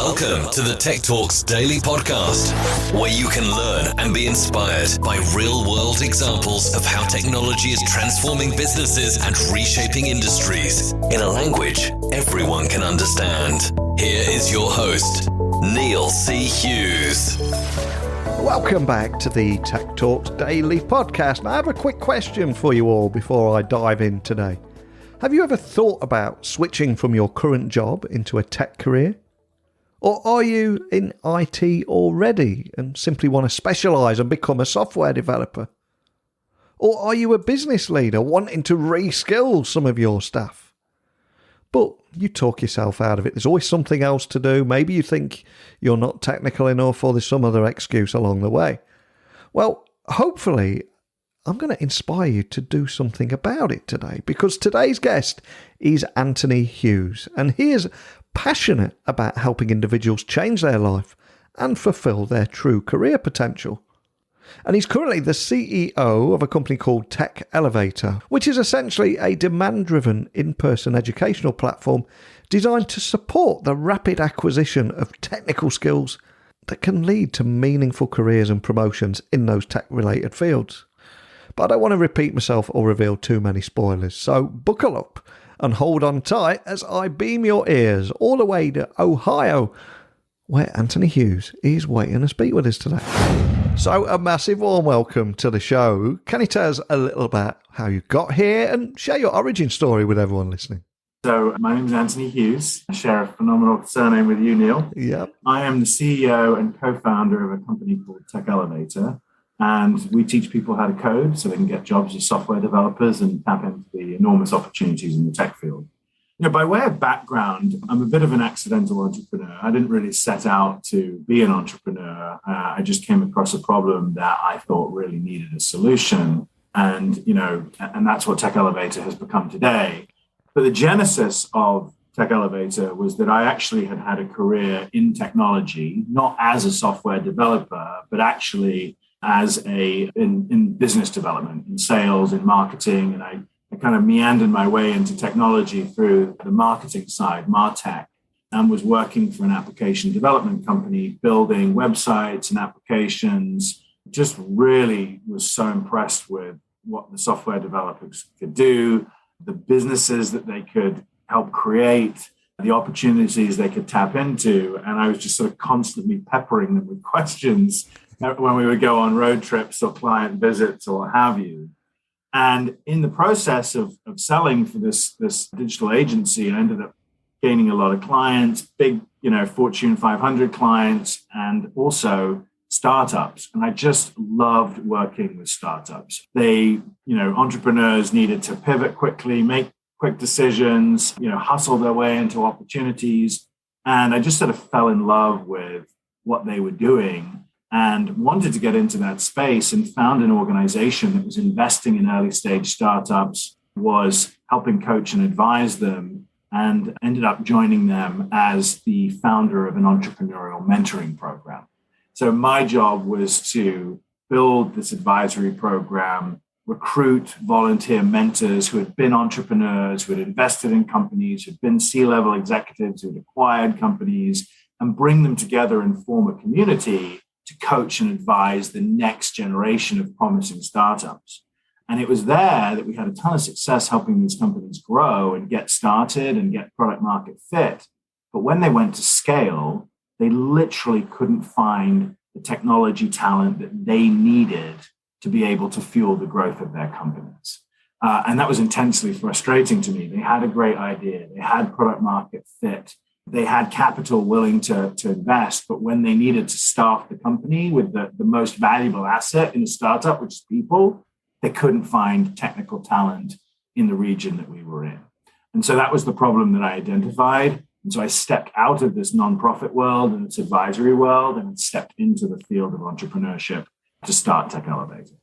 Welcome to the Tech Talks Daily Podcast, where you can learn and be inspired by real-world examples of how technology is transforming businesses and reshaping industries in a language everyone can understand. Here is your host, Neil C. Hughes. Welcome back to the Tech Talks Daily Podcast. I have a quick question for you all before I dive in today. Have you ever thought about switching from your current job into a tech career? Or are you in IT already and simply want to specialise and become a software developer? Or are you a business leader wanting to reskill some of your staff? But you talk yourself out of it. There's always something else to do. Maybe you think you're not technical enough or there's some other excuse along the way. Well, hopefully, I'm going to inspire you to do something about it today, because today's guest is Anthony Hughes, and he is passionate about helping individuals change their life and fulfill their true career potential. And he's currently the CEO of a company called Tech Elevator, which is essentially a demand-driven in-person educational platform designed to support the rapid acquisition of technical skills that can lead to meaningful careers and promotions in those tech-related fields. But I don't want to repeat myself or reveal too many spoilers, so buckle up and hold on tight as I beam your ears all the way to Ohio, where Anthony Hughes is waiting to speak with us today. So a massive warm welcome to the show. Can you tell us a little about how you got here and share your origin story with everyone listening? So my name is Anthony Hughes. I share a phenomenal surname with you, Neil. Yep. I am the CEO and co-founder of a company called Tech Elevator. And we teach people how to code so they can get jobs as software developers and tap into the enormous opportunities in the tech field. You know, by way of background, I'm a bit of an accidental entrepreneur. I didn't really set out to be an entrepreneur. I just came across a problem that I thought really needed a solution. And that's what Tech Elevator has become today. But the genesis of Tech Elevator was that I actually had a career in technology, not as a software developer, but actually as in business development, in sales, in marketing. And I kind of meandered my way into technology through the marketing side, MarTech, and was working for an application development company, building websites and applications. Just really was so impressed with what the software developers could do, the businesses that they could help create, the opportunities they could tap into. And I was just sort of constantly peppering them with questions when we would go on road trips or client visits or what have you. And in the process of selling for this digital agency, I ended up gaining a lot of clients, big, Fortune 500 clients, and also startups. And I just loved working with startups. They, entrepreneurs needed to pivot quickly, make quick decisions, hustle their way into opportunities. And I just sort of fell in love with what they were doing and wanted to get into that space, and found an organization that was investing in early stage startups, was helping coach and advise them, and ended up joining them as the founder of an entrepreneurial mentoring program. So my job was to build this advisory program, recruit volunteer mentors who had been entrepreneurs, who had invested in companies, who had been C-level executives, who had acquired companies, and bring them together and form a community to coach and advise the next generation of promising startups. And it was there that we had a ton of success helping these companies grow and get started and get product market fit. But when they went to scale, they literally couldn't find the technology talent that they needed to be able to fuel the growth of their companies. And that was intensely frustrating to me. They had a great idea. They had product market fit. They had capital willing to invest, but when they needed to staff the company with the most valuable asset in a startup, which is people, they couldn't find technical talent in the region that we were in. And so that was the problem that I identified. And so I stepped out of this nonprofit world and its advisory world and stepped into the field of entrepreneurship to start Tech Elevator.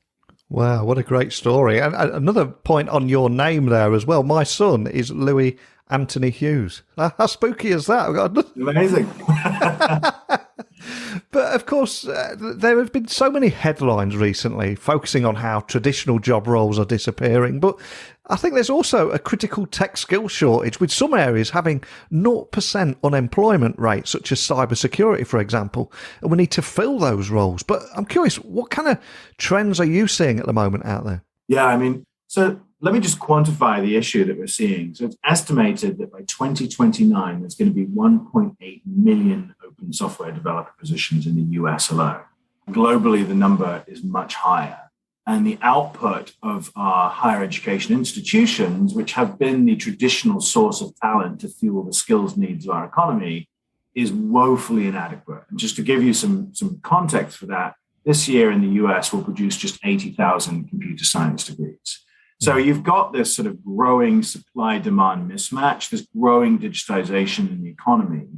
Wow, what a great story. And another point on your name there as well. My son is Louis Anthony Hughes. How spooky is that? Amazing. But of course, there have been so many headlines recently focusing on how traditional job roles are disappearing, but I think there's also a critical tech skill shortage, with some areas having 0% unemployment rate, such as cybersecurity, for example, and we need to fill those roles. But I'm curious, what kind of trends are you seeing at the moment out there? Yeah, I mean, so let me just quantify the issue that we're seeing. So it's estimated that by 2029, there's going to be 1.8 million open software developer positions in the US alone. Globally, the number is much higher. And the output of our higher education institutions, which have been the traditional source of talent to fuel the skills needs of our economy, is woefully inadequate. And just to give you some context for that, this year in the US will produce just 80,000 computer science degrees. So you've got this sort of growing supply-demand mismatch, this growing digitization in the economy.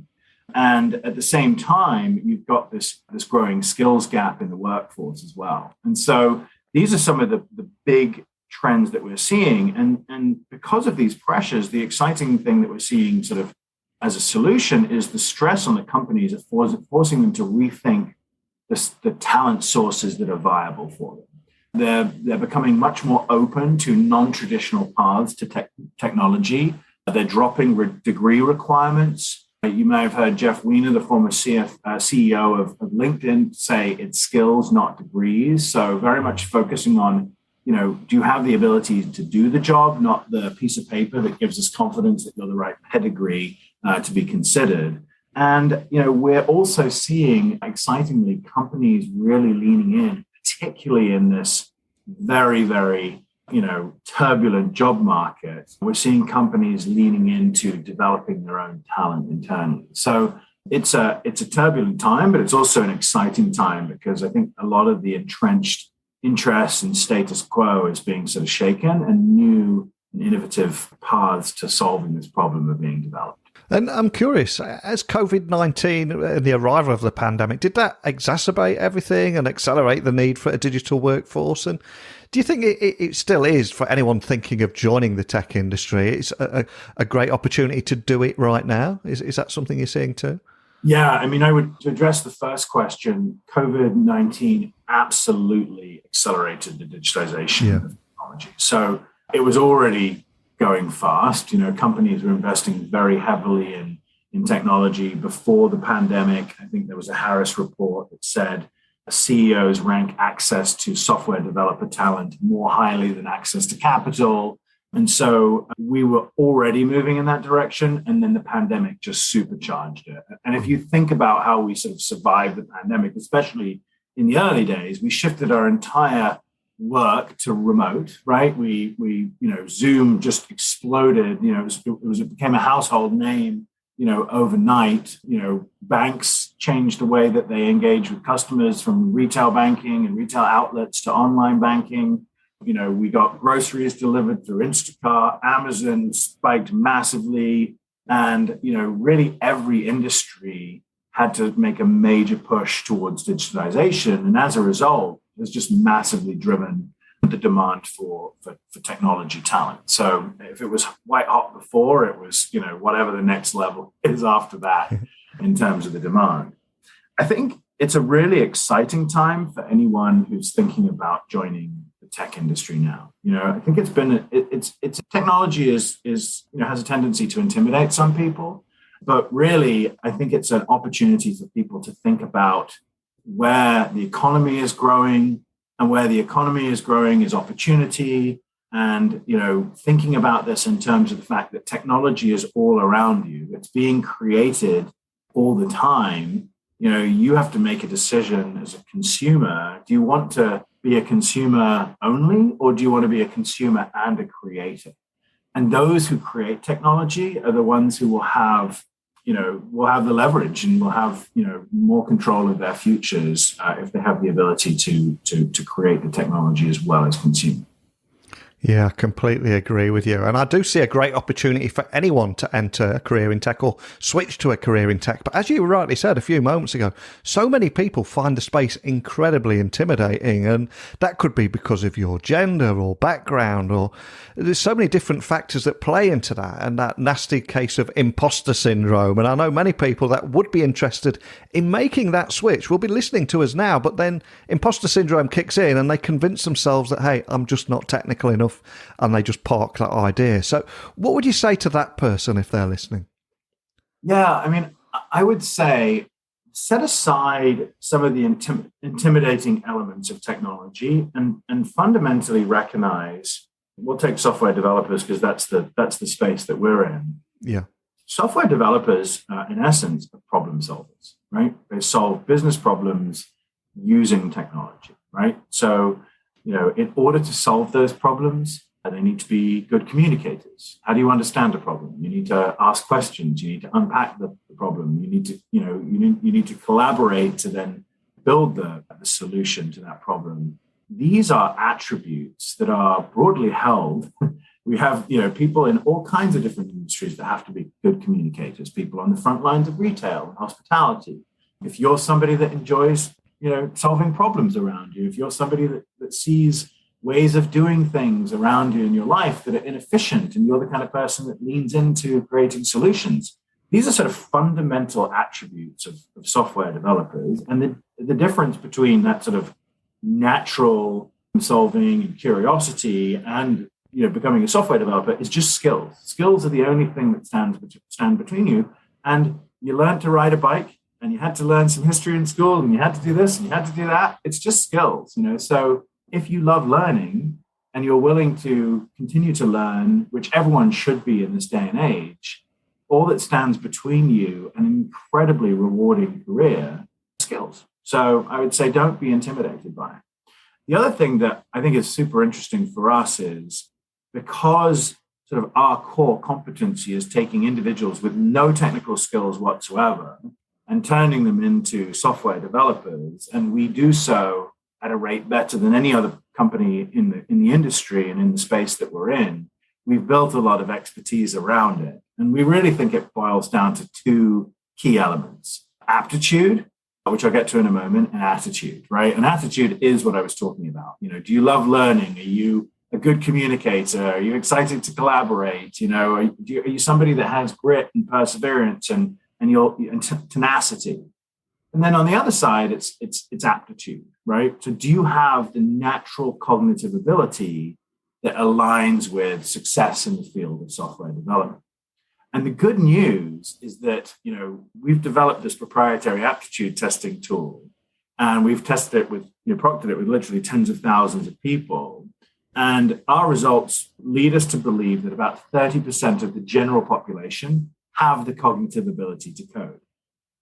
And at the same time, you've got this growing skills gap in the workforce as well. And so these are some of the big trends that we're seeing. And because of these pressures, the exciting thing that we're seeing sort of as a solution is the stress on the companies of forcing them to rethink the talent sources that are viable for them. They're becoming much more open to non-traditional paths to technology. They're dropping degree requirements. You may have heard Jeff Weiner, the former CEO of LinkedIn, say it's skills, not degrees. So very much focusing on, do you have the ability to do the job, not the piece of paper that gives us confidence that you're the right pedigree to be considered. And, we're also seeing, excitingly, companies really leaning in, particularly in this very, very, turbulent job market. We're seeing companies leaning into developing their own talent internally. So it's a turbulent time, but it's also an exciting time because I think a lot of the entrenched interest and status quo is being sort of shaken, and new and innovative paths to solving this problem are being developed. And I'm curious, as COVID-19 and the arrival of the pandemic, did that exacerbate everything and accelerate the need for a digital workforce? And do you think it still is, for anyone thinking of joining the tech industry, it's a great opportunity to do it right now? Is that something you're seeing too? Yeah, I mean, to address the first question, COVID-19 absolutely accelerated the digitization of technology. So it was already going fast. Companies were investing very heavily in technology before the pandemic. I think there was a Harris report that said CEOs rank access to software developer talent more highly than access to capital. And so we were already moving in that direction. And then the pandemic just supercharged it. And if you think about how we sort of survived the pandemic, especially in the early days, we shifted our entire work to remote, right? We Zoom just exploded. It became a household name, overnight. Banks changed the way that they engage with customers, from retail banking and retail outlets to online banking. We got groceries delivered through Instacart. Amazon spiked massively. And, really every industry had to make a major push towards digitization. And as a result, it's just massively driven the demand for technology talent. So if it was white hot before, it was, whatever the next level is after that in terms of the demand. I think it's a really exciting time for anyone who's thinking about joining the tech industry now. I think it's technology is has a tendency to intimidate some people, but really I think it's an opportunity for people to think about where the economy is growing, and where the economy is growing is opportunity. And, thinking about this in terms of the fact that technology is all around you, it's being created all the time. You have to make a decision as a consumer. Do you want to be a consumer only, or do you want to be a consumer and a creator? And those who create technology are the ones who will have the leverage and will have, more control of their futures if they have the ability to create the technology as well as consume. Yeah, I completely agree with you. And I do see a great opportunity for anyone to enter a career in tech or switch to a career in tech. But as you rightly said a few moments ago, so many people find the space incredibly intimidating. And that could be because of your gender or background, or there's so many different factors that play into that, and that nasty case of imposter syndrome. And I know many people that would be interested in making that switch will be listening to us now, but then imposter syndrome kicks in and they convince themselves that, hey, I'm just not technical enough, and they just park that idea. So what would you say to that person if they're listening? Yeah, I mean, I would say set aside some of the intimidating elements of technology and fundamentally recognize, we'll take software developers because that's the space that we're in. Yeah. Software developers, in essence, are problem solvers, right? They solve business problems using technology, right? So, in order to solve those problems, they need to be good communicators. How do you understand a problem? You need to ask questions. You need to unpack the problem. You need to, you need to collaborate to then build the solution to that problem. These are attributes that are broadly held. We have, people in all kinds of different industries that have to be good communicators. People on the front lines of retail and hospitality. If you're somebody that enjoys solving problems around you, if you're somebody that sees ways of doing things around you in your life that are inefficient, and you're the kind of person that leans into creating solutions, these are sort of fundamental attributes of software developers. And the difference between that sort of natural solving and curiosity and becoming a software developer is just skills. Skills are the only thing that stand between you. And you learn to ride a bike, and you had to learn some history in school, and you had to do this, and you had to do that. It's just skills, So if you love learning and you're willing to continue to learn, which everyone should be in this day and age, all that stands between you and an incredibly rewarding career, skills. So I would say don't be intimidated by it. The other thing that I think is super interesting for us is, because sort of our core competency is taking individuals with no technical skills whatsoever and turning them into software developers, and we do so at a rate better than any other company in the industry and in the space that we're in. We've built a lot of expertise around it, and we really think it boils down to two key elements: aptitude, which I'll get to in a moment, and attitude, right? And attitude is what I was talking about. Do you love learning? Are you a good communicator? Are you excited to collaborate? Are you somebody that has grit and perseverance and tenacity? And then on the other side, it's aptitude, right? So do you have the natural cognitive ability that aligns with success in the field of software development? And the good news is that, we've developed this proprietary aptitude testing tool, and we've tested it proctored it with literally tens of thousands of people. And our results lead us to believe that about 30% of the general population have the cognitive ability to code,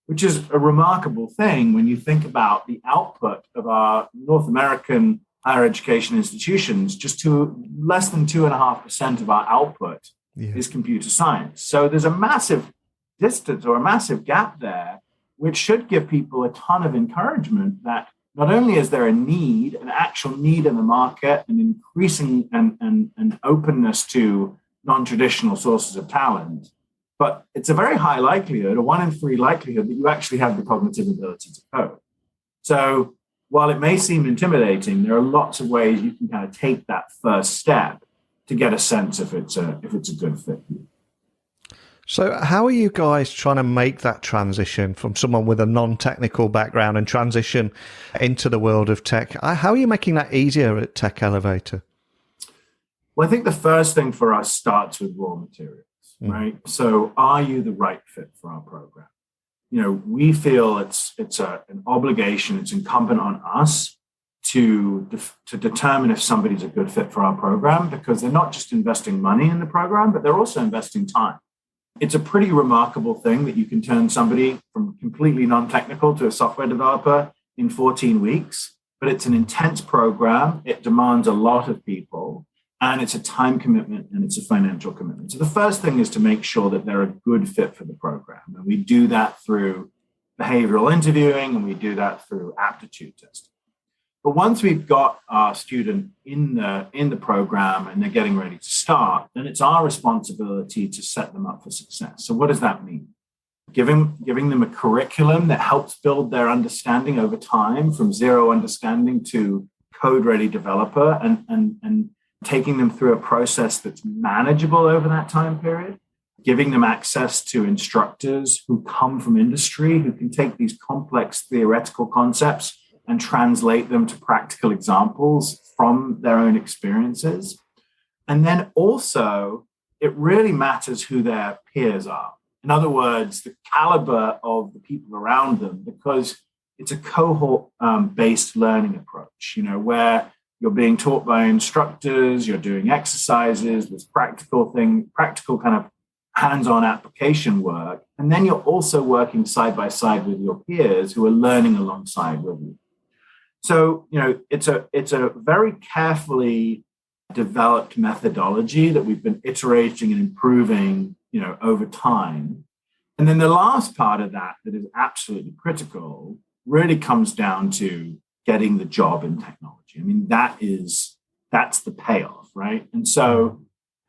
which is a remarkable thing when you think about the output of our North American higher education institutions. Just to less than 2.5% of our output is computer science. So there's a massive distance or a massive gap there, which should give people a ton of encouragement that not only is there an actual need in the market, an increasing and openness to non-traditional sources of talent, but it's a very high likelihood, a 1 in 3 likelihood, that you actually have the cognitive ability to code. So while it may seem intimidating, there are lots of ways you can kind of take that first step to get a sense if it's a good fit for you. So how are you guys trying to make that transition from someone with a non-technical background and transition into the world of tech? How are you making that easier at Tech Elevator? Well, I think the first thing for us starts with raw materials, right? So are you the right fit for our program? We feel it's an obligation, it's incumbent on us to determine if somebody's a good fit for our program, because they're not just investing money in the program, but they're also investing time. It's a pretty remarkable thing that you can turn somebody from completely non-technical to a software developer in 14 weeks, but it's an intense program. It demands a lot of people, and it's a time commitment, and it's a financial commitment. So the first thing is to make sure that they're a good fit for the program. And we do that through behavioral interviewing, and we do that through aptitude testing. But once we've got our student in the program and they're getting ready to start, then it's our responsibility to set them up for success. So what does that mean? Giving them a curriculum that helps build their understanding over time from zero understanding to code-ready developer, and taking them through a process that's manageable over that time period, giving them access to instructors who come from industry, who can take these complex theoretical concepts and translate them to practical examples from their own experiences. And then also, it really matters who their peers are. In other words, the caliber of the people around them, because it's a cohort-based learning approach, where you're being taught by instructors, you're doing exercises, there's practical kind of hands-on application work, and then you're also working side by side with your peers who are learning alongside with you. So, it's a very carefully developed methodology that we've been iterating and improving, over time. And then the last part of that is absolutely critical really comes down to getting the job in technology. I mean, that's the payoff, right? And so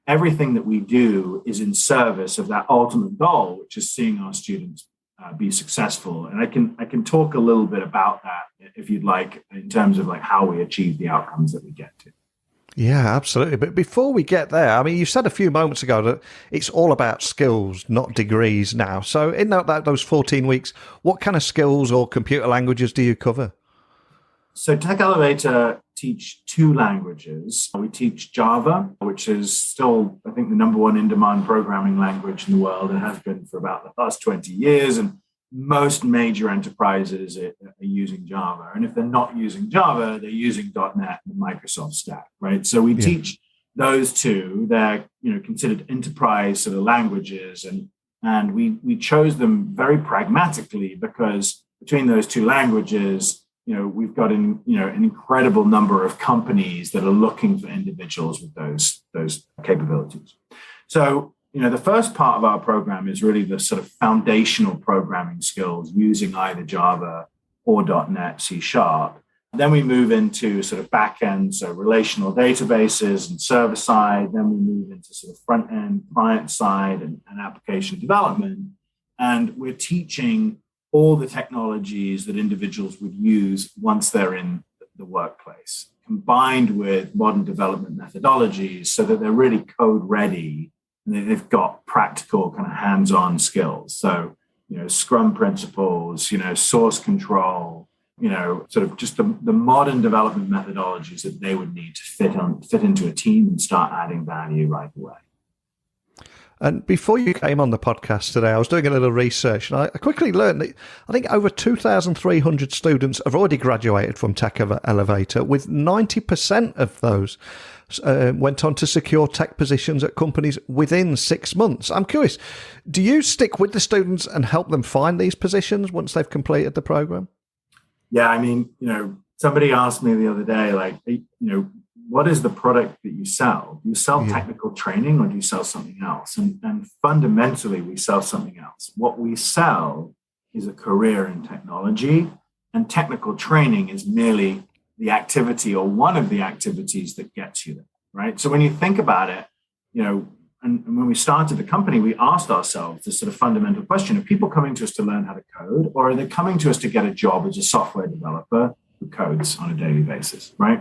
everything that we do is in service of that ultimate goal, which is seeing our students be successful. And I can talk a little bit about that if you'd like, in terms of like how we achieve the outcomes that we get to. Yeah, absolutely. But before we get there, I mean, you said a few moments ago that it's all about skills, not degrees now. So in those 14 weeks, what kind of skills or computer languages do you cover? So Tech Elevator teach 2 languages. We teach Java, which is still, I think, the number 1 in-demand programming language in the world. It has been for about the past 20 years. And most major enterprises are using Java. And if they're not using Java, they're using .NET and the Microsoft stack, right? So we teach those 2. They're considered enterprise sort of languages. And we chose them very pragmatically because between those 2 languages, we've got an incredible number of companies that are looking for individuals with those capabilities. So, the first part of our program is really the sort of foundational programming skills using either Java or .NET C#. Then we move into sort of back-end, so relational databases and server side. Then we move into sort of front-end, client side and application development. And we're teaching all the technologies that individuals would use once they're in the workplace, combined with modern development methodologies so that they're really code ready and they've got practical kind of hands-on skills. So, Scrum principles, source control, sort of just the modern development methodologies that they would need to fit into a team and start adding value right away. And before you came on the podcast today, I was doing a little research, and I quickly learned that I think over 2,300 students have already graduated from Tech Elevator, with 90% of those went on to secure tech positions at companies within 6 months. I'm curious, do you stick with the students and help them find these positions once they've completed the program? Yeah, I mean, somebody asked me the other day, like, what is the product that you sell? Do you sell technical training or do you sell something else? And fundamentally, we sell something else. What we sell is a career in technology, and technical training is merely the activity or one of the activities that gets you there, right? So when you think about it, and when we started the company, we asked ourselves this sort of fundamental question: are people coming to us to learn how to code, or are they coming to us to get a job as a software developer who codes on a daily basis, right?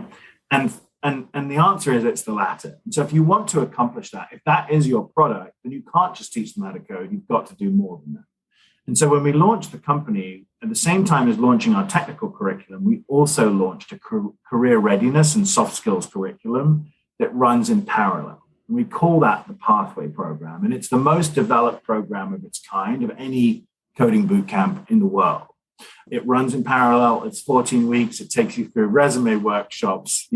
And the answer is it's the latter. And so if you want to accomplish that, if that is your product, then you can't just teach them how to code. You've got to do more than that. And so when we launched the company, at the same time as launching our technical curriculum, we also launched a career readiness and soft skills curriculum that runs in parallel. And we call that the Pathway Program. And it's the most developed program of its kind of any coding bootcamp in the world. It runs in parallel. It's 14 weeks. It takes you through resume workshops,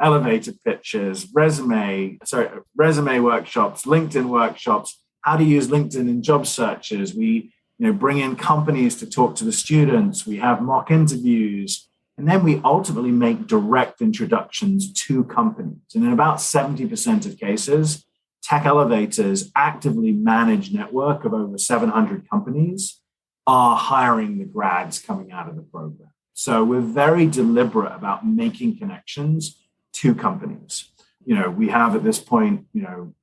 elevator pitches, resume workshops, LinkedIn workshops, how to use LinkedIn in job searches. We bring in companies to talk to the students. We have mock interviews. And then we ultimately make direct introductions to companies. And in about 70% of cases, Tech Elevator's actively managed network of over 700 companies are hiring the grads coming out of the program. So we're very deliberate about making connections to companies. We have at this point,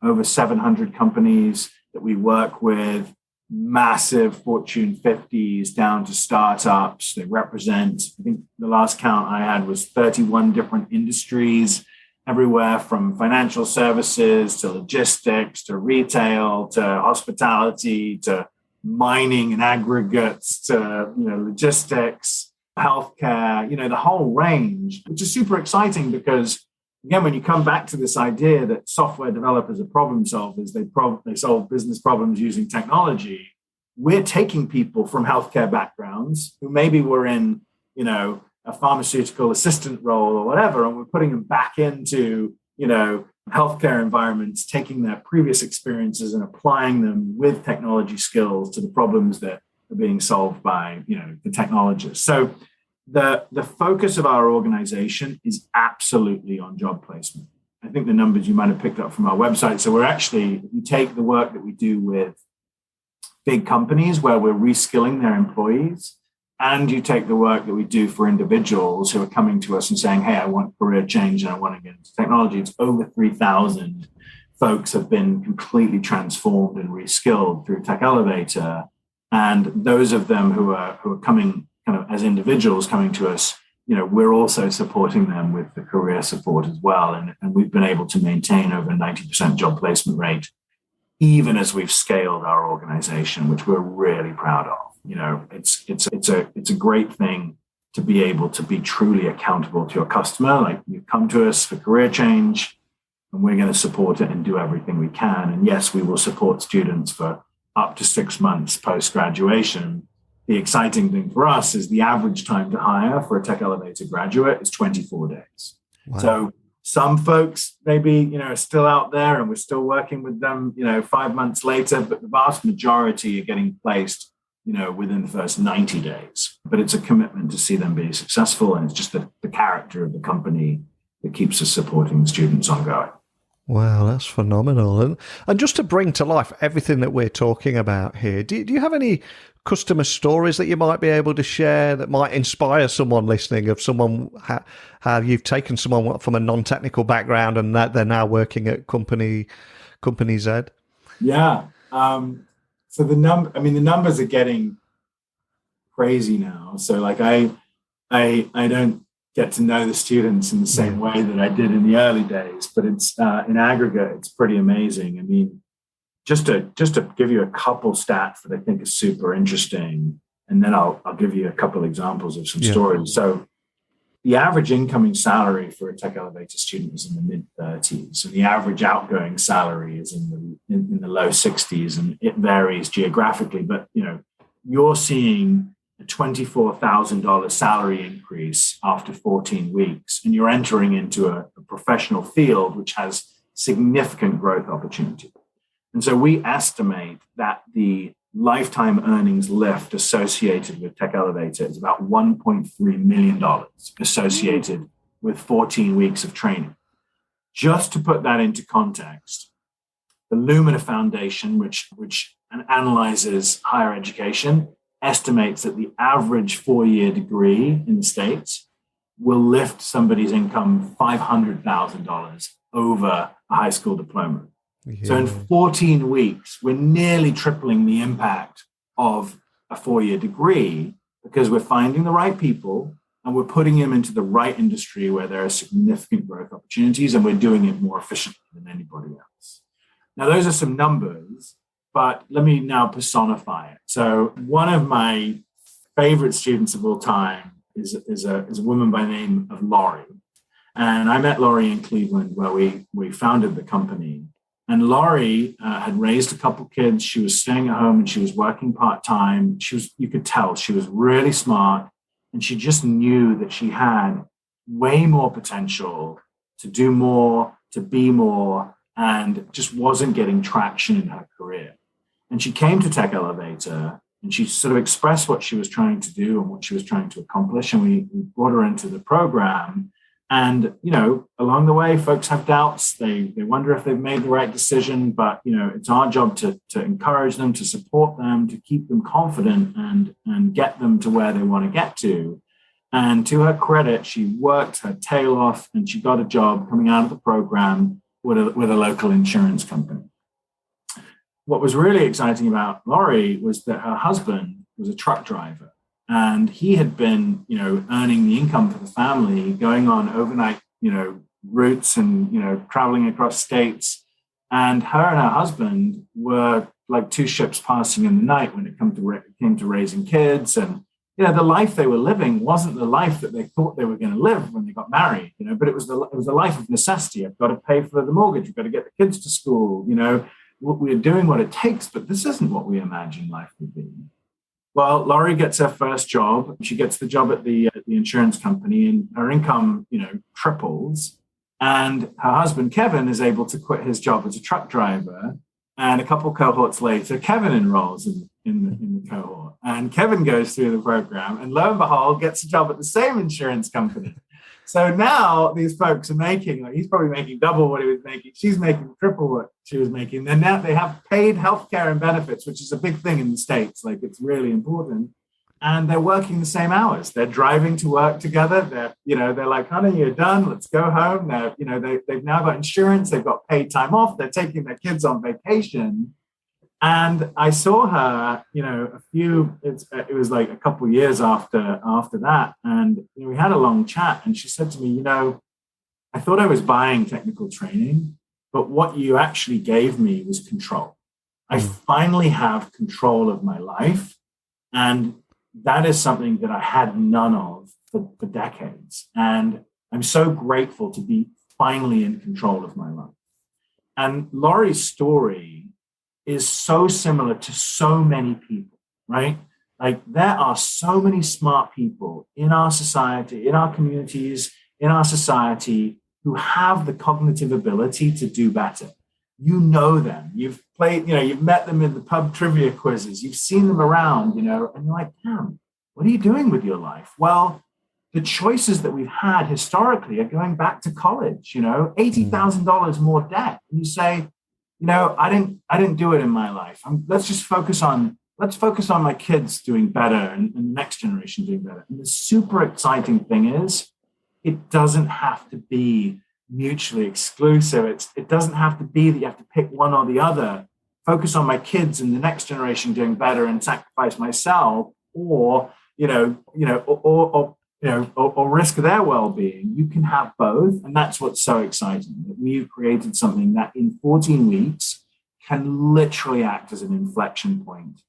over 700 companies that we work with, massive Fortune 50s down to startups. They represent, I think the last count I had was 31 different industries, everywhere from financial services to logistics to retail to hospitality to mining and aggregates to logistics, healthcare, the whole range, which is super exciting because, again, when you come back to this idea that software developers are problem solvers, they solve business problems using technology, we're taking people from healthcare backgrounds who maybe were in, a pharmaceutical assistant role or whatever, and we're putting them back into, healthcare environments, taking their previous experiences and applying them with technology skills to the problems that are being solved by, the technologists. So the focus of our organization is absolutely on job placement. I think the numbers you might have picked up from our website. So you take the work that we do with big companies where we're reskilling their employees, and you take the work that we do for individuals who are coming to us and saying, hey, I want career change and I want to get into technology. It's over 3,000 folks have been completely transformed and reskilled through Tech Elevator. And those of them who are coming kind of as individuals coming to us, we're also supporting them with the career support as well. And we've been able to maintain over 90% job placement rate, even as we've scaled our organization, which we're really proud of. It's a great thing to be able to be truly accountable to your customer. Like, you come to us for career change, and we're going to support it and do everything we can. And yes, we will support students for up to 6 months post-graduation. The exciting thing for us is the average time to hire for a Tech Elevator graduate is 24 days. Wow. So some folks maybe, are still out there and we're still working with them, 5 months later, but the vast majority are getting placed, within the first 90 days. But it's a commitment to see them be successful. And it's just the character of the company that keeps us supporting the students ongoing. Wow, that's phenomenal. And just to bring to life everything that we're talking about here, do you have any customer stories that you might be able to share that might inspire someone listening, of someone, how you've taken someone from a non-technical background and that they're now working at Company Z? Yeah. So the numbers are getting crazy now. So like I don't get to know the students in the same way that I did in the early days, but it's in aggregate, it's pretty amazing. I mean, just to give you a couple stats that I think is super interesting, and then I'll give you a couple examples of some stories. So the average incoming salary for a Tech Elevator student is in the mid-30s, and the average outgoing salary is in the low 60s, and it varies geographically. But you're seeing a $24,000 salary increase after 14 weeks, and you're entering into a professional field which has significant growth opportunity. And so we estimate that the lifetime earnings lift associated with Tech Elevator is about $1.3 million associated with 14 weeks of training. Just to put that into context, the Lumina Foundation, which analyzes higher education, estimates that the average 4-year degree in the States will lift somebody's income $500,000 over a high school diploma. Yeah. So in 14 weeks, we're nearly tripling the impact of a 4-year degree because we're finding the right people and we're putting them into the right industry where there are significant growth opportunities, and we're doing it more efficiently than anybody else. Now, those are some numbers, but let me now personify it. So one of my favorite students of all time is a woman by the name of Laurie. And I met Laurie in Cleveland where we founded the company. And Laurie had raised a couple kids. She was staying at home and she was working part-time. You could tell she was really smart, and she just knew that she had way more potential to do more, to be more, and just wasn't getting traction in her career. And she came to Tech Elevator and she sort of expressed what she was trying to do and what she was trying to accomplish. And we brought her into the program. And, along the way, folks have doubts. They wonder if they've made the right decision. But, it's our job to encourage them, to support them, to keep them confident and get them to where they want to get to. And to her credit, she worked her tail off and she got a job coming out of the program with a local insurance company. What was really exciting about Laurie was that her husband was a truck driver, and he had been, earning the income for the family, going on overnight, routes and, traveling across states. And her husband were like two ships passing in the night when it came to raising kids. And, the life they were living wasn't the life that they thought they were going to live when they got married, but it was the life of necessity. I've got to pay for the mortgage. We've got to get the kids to school, we're doing what it takes, but this isn't what we imagined life would be. Well, Laurie gets her first job. She gets the job at the insurance company, and her income, triples. And her husband, Kevin, is able to quit his job as a truck driver. And a couple cohorts later, Kevin enrolls in the cohort. And Kevin goes through the program and lo and behold, gets a job at the same insurance company. So now these folks are making, he's probably making double what he was making. She's making triple what she was making. And now they have paid healthcare and benefits, which is a big thing in the States. It's really important. And they're working the same hours. They're driving to work together. They're like, honey, you're done. Let's go home. They've now got insurance. They've got paid time off. They're taking their kids on vacation. And I saw her, it was like a couple of years after that. And we had a long chat. And she said to me, I thought I was buying technical training, but what you actually gave me was control. I finally have control of my life. And that is something that I had none of for decades. And I'm so grateful to be finally in control of my life. And Laurie's story is so similar to so many people, right? There are so many smart people in our society, in our communities, in our society who have the cognitive ability to do better. You know them. You've played, you've met them in the pub trivia quizzes. You've seen them around, and you're like, damn, what are you doing with your life? Well, the choices that we've had historically are going back to college, $80,000 more debt. And you say, I didn't do it in my life. Let's focus on my kids doing better and the next generation doing better. And the super exciting thing is it doesn't have to be mutually exclusive. It doesn't have to be that you have to pick one or the other. Focus on my kids and the next generation doing better and sacrifice myself, or risk their well-being. You can have both, and that's what's so exciting. That we've created something that in 14 weeks can literally act as an inflection point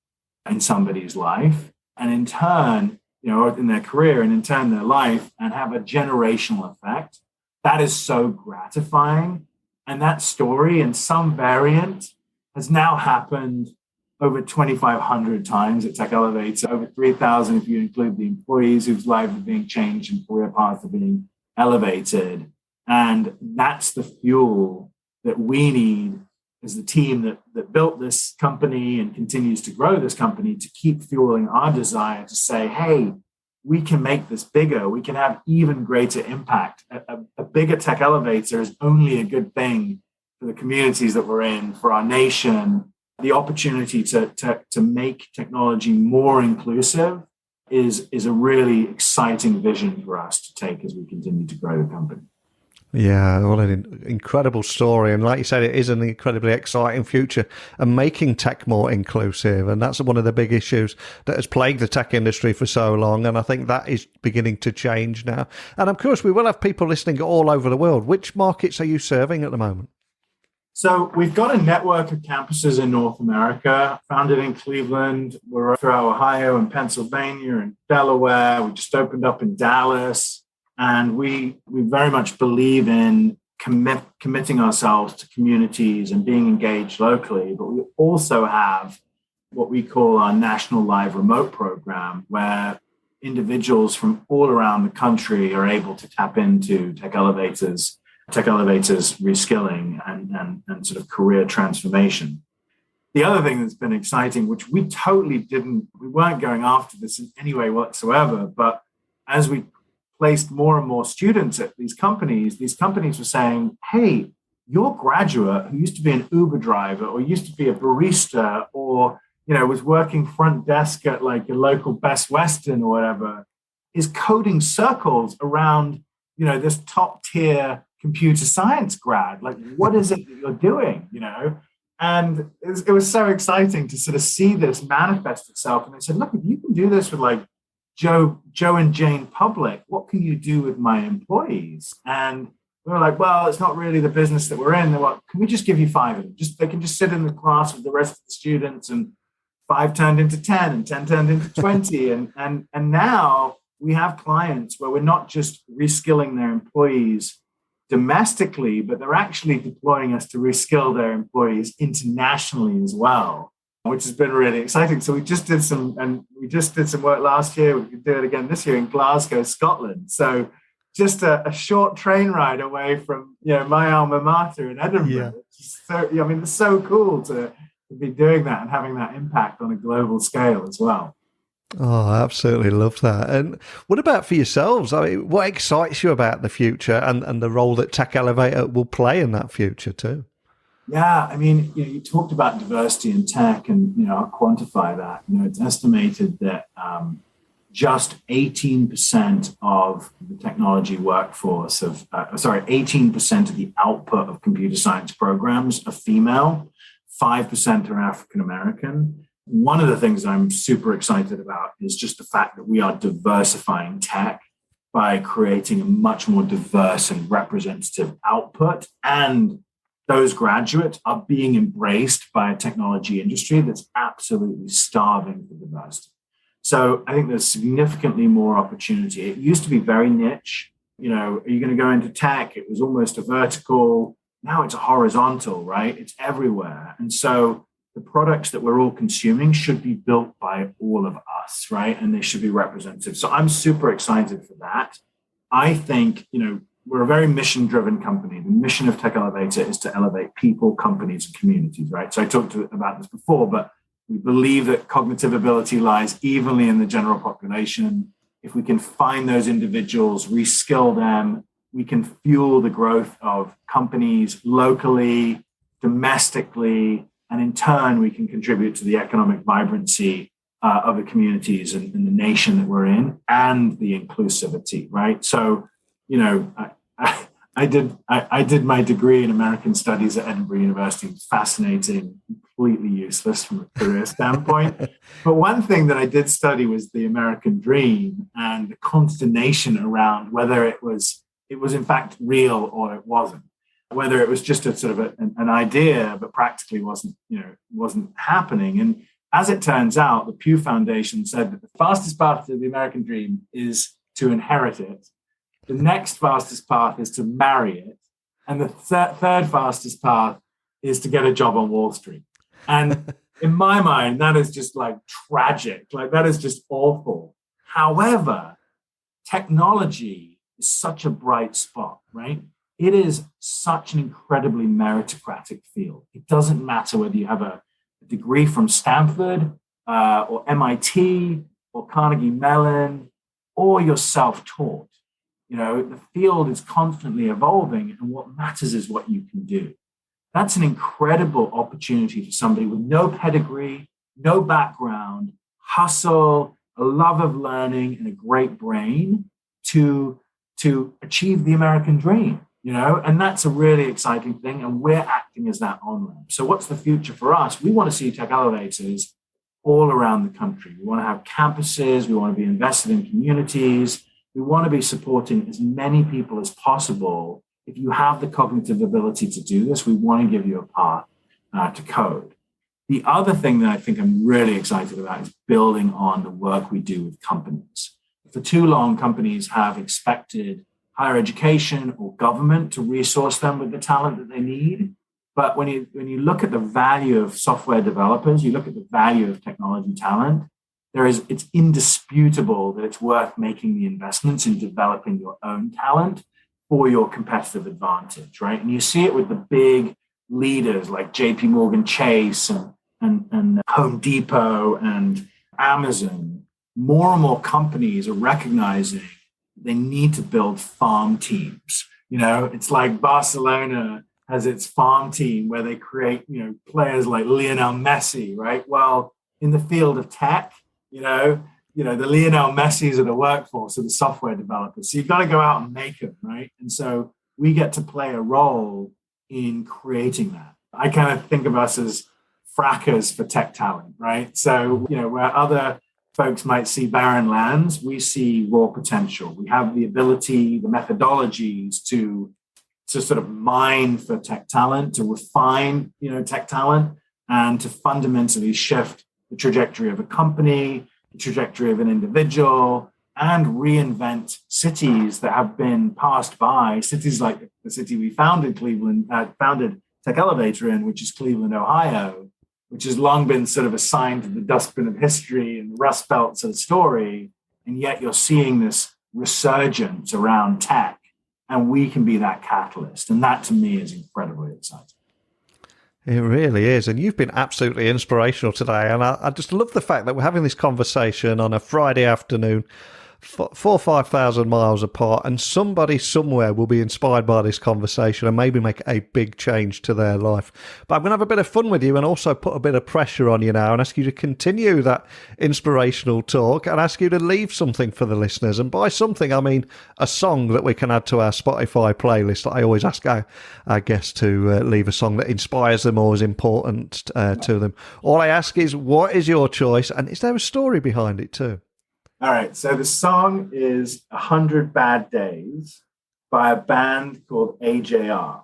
in somebody's life, and in turn, in their career, and in turn their life, and have a generational effect. That is so gratifying. And that story, in some variant, has now happened over 2,500 times at Tech Elevator, over 3,000 if you include the employees whose lives are being changed and career paths are being elevated. And that's the fuel that we need as the team that built this company and continues to grow this company to keep fueling our desire to say, hey, we can make this bigger. We can have even greater impact. A bigger Tech Elevator is only a good thing for the communities that we're in, for our nation. The opportunity to make technology more inclusive is a really exciting vision for us to take as we continue to grow the company. Yeah, what an incredible story. And like you said, it is an incredibly exciting future and making tech more inclusive. And that's one of the big issues that has plagued the tech industry for so long. And I think that is beginning to change now. And of course, we will have people listening all over the world. Which markets are you serving at the moment? So we've got a network of campuses in North America, founded in Cleveland. We're throughout Ohio and Pennsylvania and Delaware. We just opened up in Dallas. And we very much believe in committing ourselves to communities and being engaged locally. But we also have what we call our National Live Remote Program, where individuals from all around the country are able to tap into Tech Elevator's reskilling and sort of career transformation. The other thing that's been exciting, which we weren't going after this in any way whatsoever, but as we placed more and more students at these companies were saying, hey, your graduate who used to be an Uber driver or used to be a barista or, was working front desk at like a local Best Western or whatever is coding circles around, this top tier computer science grad. Like, what is it that you're doing, And it was so exciting to sort of see this manifest itself. And they said, look, if you can do this with like Joe and Jane Public, what can you do with my employees? And we were like, well, it's not really the business that we're in. They're like, can we just give you 5 of them? They can just sit in the class with the rest of the students, and 5 turned into 10 and 10 turned into 20. And now we have clients where we're not just reskilling their employees domestically, but they're actually deploying us to reskill their employees internationally as well, which has been really exciting. So we just did some work last year. We could do it again this year in Glasgow, Scotland. So just a short train ride away from my alma mater in Edinburgh. Yeah. It's so cool to be doing that and having that impact on a global scale as well. Oh, I absolutely love that. And what about for yourselves? I mean, what excites you about the future and the role that Tech Elevator will play in that future too? Yeah, you talked about diversity in tech, and I'll quantify that. It's estimated that just 18% of the technology workforce 18% of the output of computer science programs are female, 5% are African American. One of the things I'm super excited about is just the fact that we are diversifying tech by creating a much more diverse and representative output. And those graduates are being embraced by a technology industry that's absolutely starving for diversity. So I think there's significantly more opportunity. It used to be very niche. Are you going to go into tech? It was almost a vertical. Now it's a horizontal, right? It's everywhere. And so the products that we're all consuming should be built by all of us, right? And they should be representative. So I'm super excited for that. I think, we're a very mission-driven company. The mission of Tech Elevator is to elevate people, companies, and communities, right? So I talked about this before, but we believe that cognitive ability lies evenly in the general population. If we can find those individuals, reskill them, we can fuel the growth of companies locally, domestically, and in turn, we can contribute to the economic vibrancy of the communities and the nation that we're in, and the inclusivity, right? So, I did my degree in American Studies at Edinburgh University. It was fascinating, completely useless from a career standpoint. But one thing that I did study was the American dream and the consternation around whether it was in fact real or it wasn't. Whether it was just a sort of an idea, but practically wasn't happening. And as it turns out, the Pew Foundation said that the fastest path to the American dream is to inherit it. The next fastest path is to marry it. And the third fastest path is to get a job on Wall Street. And in my mind, that is just like tragic. Like, that is just awful. However, technology is such a bright spot, right? It is such an incredibly meritocratic field. It doesn't matter whether you have a degree from Stanford or MIT or Carnegie Mellon, or you're self-taught. The field is constantly evolving, and what matters is what you can do. That's an incredible opportunity for somebody with no pedigree, no background, hustle, a love of learning, and a great brain to achieve the American dream. And that's a really exciting thing. And we're acting as that on-ramp. So what's the future for us? We want to see tech elevators all around the country. We want to have campuses. We want to be invested in communities. We want to be supporting as many people as possible. If you have the cognitive ability to do this, we want to give you a path to code. The other thing that I think I'm really excited about is building on the work we do with companies. For too long, companies have expected higher education or government to resource them with the talent that they need. But when you look at the value of software developers, you look at the value of technology talent, it's indisputable that it's worth making the investments in developing your own talent for your competitive advantage, right? And you see it with the big leaders like JP Morgan Chase and Home Depot and Amazon. More and more companies are recognizing they need to build farm teams. It's like Barcelona has its farm team where they create, players like Lionel Messi, right? Well, in the field of tech, the Lionel Messis of the workforce are the software developers. So you've got to go out and make them, right? And so we get to play a role in creating that. I kind of think of us as frackers for tech talent, right? So, where other folks might see barren lands, we see raw potential. We have the ability, the methodologies to sort of mine for tech talent, to refine, tech talent, and to fundamentally shift the trajectory of a company, the trajectory of an individual, and reinvent cities that have been passed by, cities like the city we founded Tech Elevator in, which is Cleveland, Ohio, which has long been sort of assigned to the dustbin of history and the Rust Belt sort of story. And yet you're seeing this resurgence around tech, and we can be that catalyst. And that to me is incredibly exciting. It really is. And you've been absolutely inspirational today. And I just love the fact that we're having this conversation on a Friday afternoon, 4,000 or 5,000 miles apart, and somebody somewhere will be inspired by this conversation and maybe make a big change to their life. But I'm going to have a bit of fun with you and also put a bit of pressure on you now and ask you to continue that inspirational talk and ask you to leave something for the listeners. And by something, I mean a song that we can add to our Spotify playlist. I always ask our guests to leave a song that inspires them or is important to them. All I ask is, what is your choice? And is there a story behind it too? All right, so the song is 100 Bad Days by a band called AJR.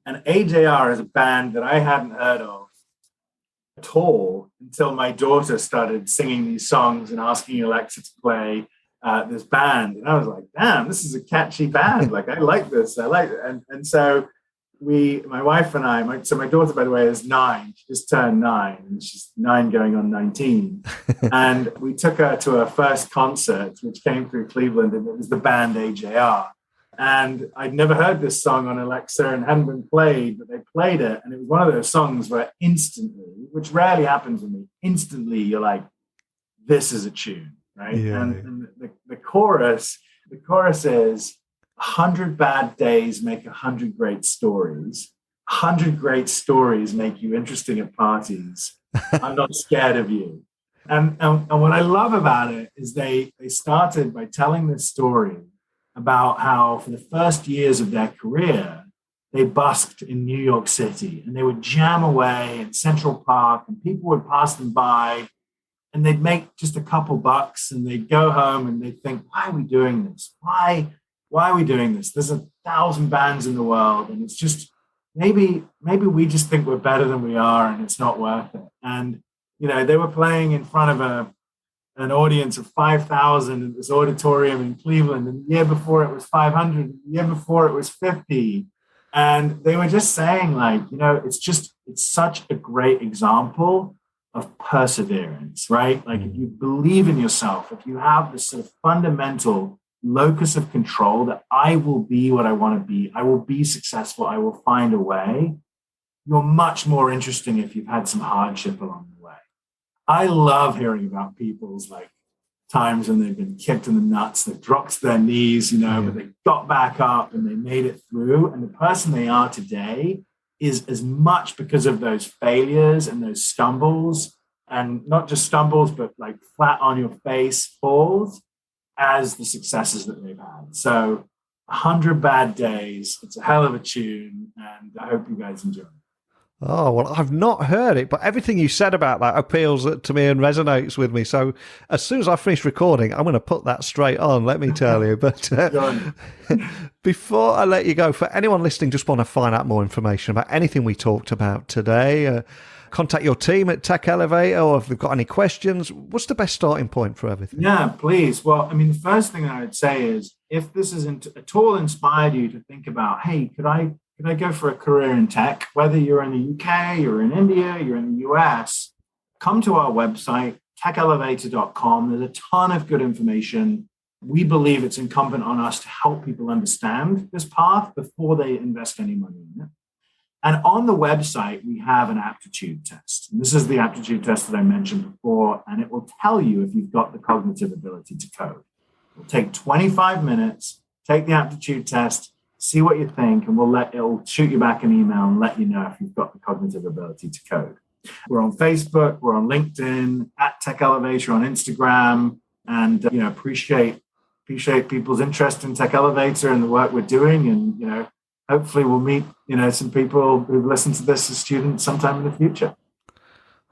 And AJR is a band that I hadn't heard of at all until my daughter started singing these songs and asking Alexa to play this band. And I was like, damn, this is a catchy band. Like, I like this. I like it. And so my wife and I, so my daughter, by the way, is 9. She just turned 9, and she's 9 going on 19. And we took her to her first concert, which came through Cleveland, and it was the band AJR. And I'd never heard this song on Alexa and hadn't been played, but they played it. And it was one of those songs where instantly, which rarely happens with me, instantly you're like, this is a tune, right? Yeah. And the chorus is, 100 bad days make 100 great stories. 100 great stories make you interesting at parties. I'm not scared of you. And what I love about it is they started by telling this story about how for the first years of their career, they busked in New York City and they would jam away in Central Park and people would pass them by and they'd make just a couple bucks and they'd go home and they'd think, why are we doing this? Why are we doing this? There's 1,000 bands in the world, and it's just maybe we just think we're better than we are, and it's not worth it. And they were playing in front of an audience of 5,000 at this auditorium in Cleveland, and the year before it was 500, the year before it was 50, and they were just saying, like, it's such a great example of perseverance, right? Like, if you believe in yourself, if you have this sort of fundamental locus of control that I will be what I want to be, I will be successful, I will find a way, you're much more interesting if you've had some hardship along the way. I love hearing about people's like times when they've been kicked in the nuts, they've dropped to their knees, but they got back up and they made it through. And the person they are today is as much because of those failures and those stumbles, and not just stumbles, but like flat on your face falls, as the successes that they've had. So 100 Bad Days, it's a hell of a tune, and I hope you guys enjoy it. Oh, well, I've not heard it, but everything you said about that appeals to me and resonates with me. So as soon as I finish recording, I'm going to put that straight on, let me tell you. But before I let you go, for anyone listening, just want to find out more information about anything we talked about today, contact your team at Tech Elevator, or if they've got any questions, what's the best starting point for everything? Yeah, please. Well, I mean, the first thing I would say is, if this isn't at all inspired you to think about, hey, could I go for a career in tech, whether you're in the UK, you're in India, you're in the US, come to our website, techelevator.com. There's a ton of good information. We believe it's incumbent on us to help people understand this path before they invest any money in it. And on the website, we have an aptitude test. And this is the aptitude test that I mentioned before, and it will tell you if you've got the cognitive ability to code. It'll take 25 minutes, take the aptitude test, see what you think, and it'll shoot you back an email and let you know if you've got the cognitive ability to code. We're on Facebook, we're on LinkedIn, at Tech Elevator on Instagram. and appreciate people's interest in Tech Elevator and the work we're doing. And hopefully we'll meet some people who've listened to this as students sometime in the future.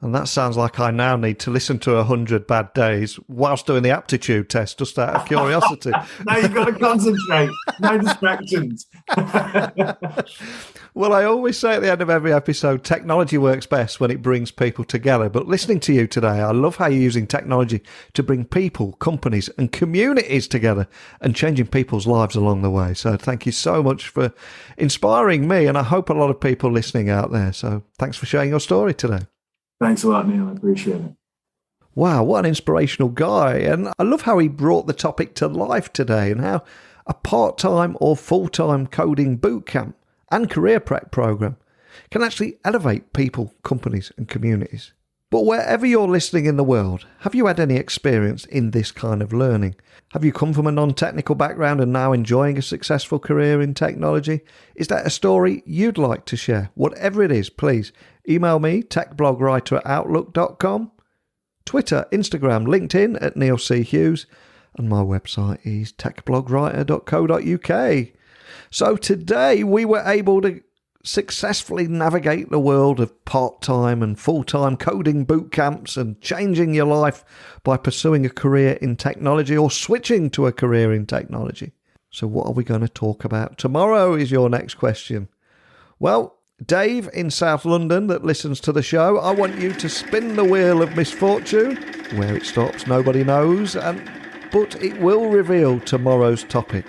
And that sounds like I now need to listen to 100 Bad Days whilst doing the aptitude test, just out of curiosity. Now you've got to concentrate. No distractions. Well, I always say at the end of every episode, technology works best when it brings people together. But listening to you today, I love how you're using technology to bring people, companies and communities together and changing people's lives along the way. So thank you so much for inspiring me, and I hope a lot of people listening out there. So thanks for sharing your story today. Thanks a lot, Neil. I appreciate it. Wow, what an inspirational guy. And I love how he brought the topic to life today, and how a part-time or full-time coding bootcamp and career prep program can actually elevate people, companies and communities. But wherever you're listening in the world, have you had any experience in this kind of learning? Have you come from a non-technical background and now enjoying a successful career in technology? Is that a story you'd like to share? Whatever it is, please email me, techblogwriter@outlook.com, Twitter, Instagram, LinkedIn at Neil C. Hughes, and my website is techblogwriter.co.uk. So today we were able to successfully navigate the world of part-time and full-time coding boot camps and changing your life by pursuing a career in technology or switching to a career in technology. So what are we going to talk about tomorrow is your next question. Well, Dave in South London that listens to the show, I want you to spin the wheel of misfortune. Where it stops, nobody knows, but it will reveal tomorrow's topic.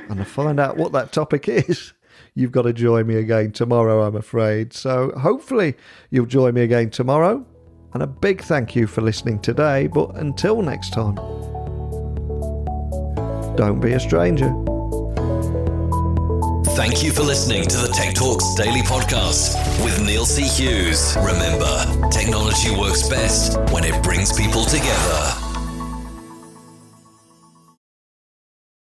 And to find out what that topic is, you've got to join me again tomorrow, I'm afraid. So hopefully you'll join me again tomorrow. And a big thank you for listening today. But until next time, don't be a stranger. Thank you for listening to the Tech Talks Daily Podcast with Neil C. Hughes. Remember, technology works best when it brings people together.